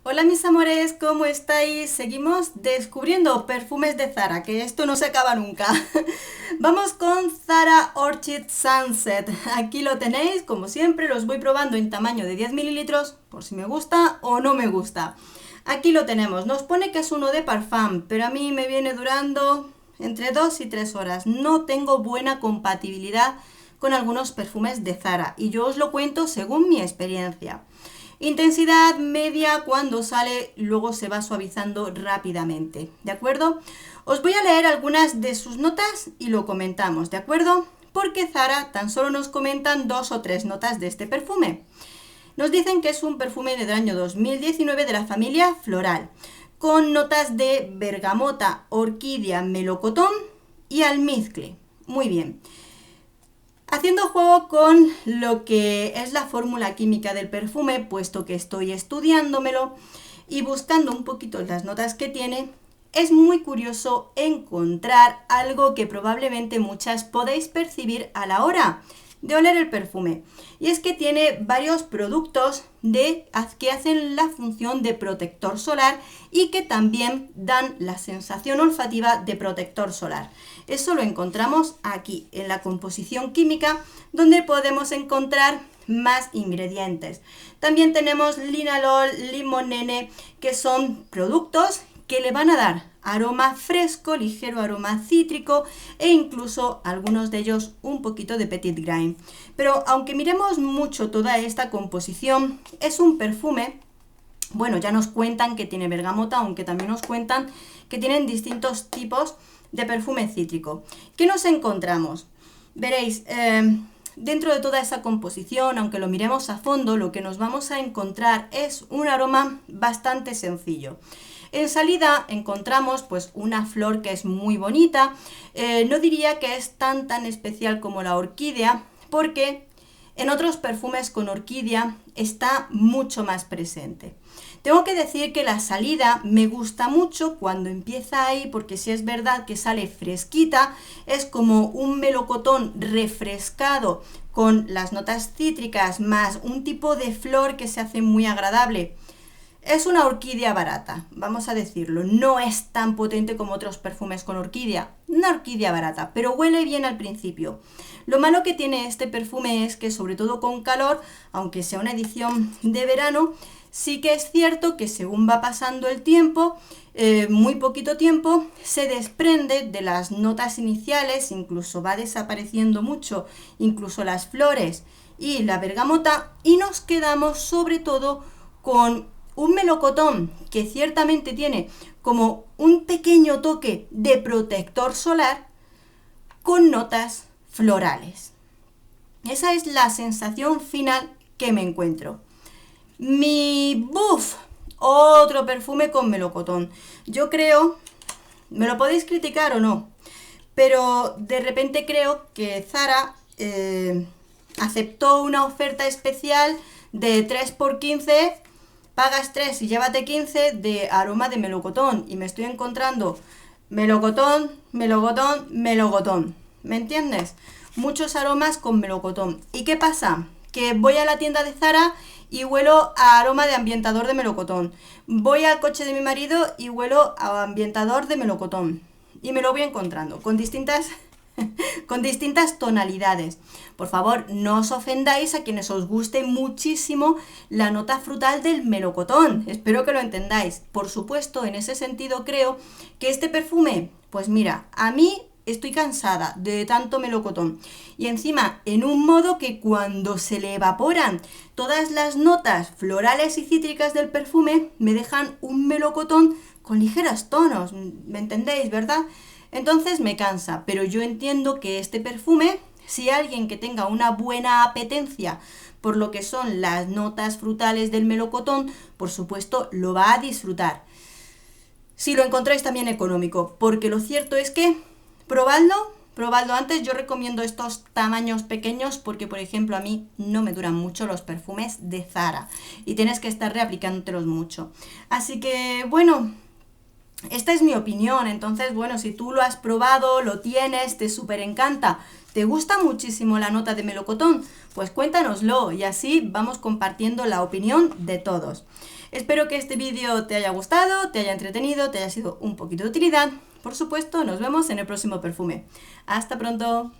Hola mis amores, ¿cómo estáis? Seguimos descubriendo perfumes de Zara, que esto no se acaba nunca. Vamos con Zara Orchid Sunset. Aquí lo tenéis, como siempre, los voy probando en tamaño de 10 mililitros, por si me gusta o no me gusta. Aquí lo tenemos, nos pone que es uno de parfum, pero a mí me viene durando entre 2 y 3 horas. No tengo buena compatibilidad con algunos perfumes de Zara y yo os lo cuento según mi experiencia. Intensidad media cuando sale, luego se va suavizando rápidamente, ¿de acuerdo? Os voy a leer algunas de sus notas y lo comentamos, ¿de acuerdo? Porque Zara tan solo nos comentan 2 o 3 notas de este perfume. Nos dicen que es un perfume del año 2019 de la familia Floral, con notas de bergamota, orquídea, melocotón y almizcle. Muy bien. Haciendo juego con lo que es la fórmula química del perfume, puesto que estoy estudiándomelo y buscando un poquito las notas que tiene, es muy curioso encontrar algo que probablemente muchas podéis percibir a la hora de oler el perfume. Y es que tiene varios productos que hacen la función de protector solar y que también dan la sensación olfativa de protector solar. Eso lo encontramos aquí, en la composición química, donde podemos encontrar más ingredientes. También tenemos linalol, limonene, que son productos que le van a dar aroma fresco, ligero aroma cítrico e incluso algunos de ellos un poquito de petit grain. Pero aunque miremos mucho toda esta composición, es un perfume, bueno, ya nos cuentan que tiene bergamota, aunque también nos cuentan que tienen distintos tipos de perfume cítrico. ¿Qué nos encontramos? Veréis, dentro de toda esa composición, aunque lo miremos a fondo, lo que nos vamos a encontrar es un aroma bastante sencillo. En salida encontramos pues una flor que es muy bonita, no diría que es tan especial como la orquídea, porque en otros perfumes con orquídea está mucho más presente. Tengo que decir que la salida me gusta mucho cuando empieza ahí, porque si es verdad que sale fresquita, es como un melocotón refrescado con las notas cítricas más un tipo de flor que se hace muy agradable. Es una orquídea barata, vamos a decirlo, no es tan potente como otros perfumes con orquídea, una orquídea barata, pero huele bien al principio. Lo malo que tiene este perfume es que, sobre todo con calor, aunque sea una edición de verano, sí que es cierto que según va pasando el tiempo, muy poquito tiempo, se desprende de las notas iniciales, incluso va desapareciendo mucho, incluso las flores y la bergamota, y nos quedamos sobre todo con un melocotón que ciertamente tiene como un pequeño toque de protector solar con notas florales. Esa es la sensación final que me encuentro. Otro perfume con melocotón. Yo creo, me lo podéis criticar o no, pero de repente creo que Zara aceptó una oferta especial de 3 por 15. Pagas 3 y llévate 15 de aroma de melocotón. Y me estoy encontrando melocotón, melocotón, melocotón. ¿Me entiendes? Muchos aromas con melocotón. ¿Y qué pasa? Que voy a la tienda de Zara y huelo a aroma de ambientador de melocotón. Voy al coche de mi marido y huelo a ambientador de melocotón. Y me lo voy encontrando con distintas tonalidades. Por favor, no os ofendáis a quienes os guste muchísimo la nota frutal del melocotón. Espero que lo entendáis. Por supuesto, en ese sentido creo que este perfume, pues mira, a mí estoy cansada de tanto melocotón. Y encima, en un modo que cuando se le evaporan todas las notas florales y cítricas del perfume, me dejan un melocotón con ligeros tonos. ¿Me entendéis, verdad? Entonces me cansa, pero yo entiendo que este perfume, si alguien que tenga una buena apetencia por lo que son las notas frutales del melocotón, por supuesto lo va a disfrutar. Si lo encontráis también económico, porque lo cierto es que probadlo antes. Yo recomiendo estos tamaños pequeños porque, por ejemplo, a mí no me duran mucho los perfumes de Zara y tienes que estar reaplicándotelos mucho. Así que, bueno, esta es mi opinión. Entonces, bueno, si tú lo has probado, lo tienes, te súper encanta, te gusta muchísimo la nota de melocotón, pues cuéntanoslo y así vamos compartiendo la opinión de todos. Espero que este vídeo te haya gustado, te haya entretenido, te haya sido un poquito de utilidad. Por supuesto, nos vemos en el próximo perfume. ¡Hasta pronto!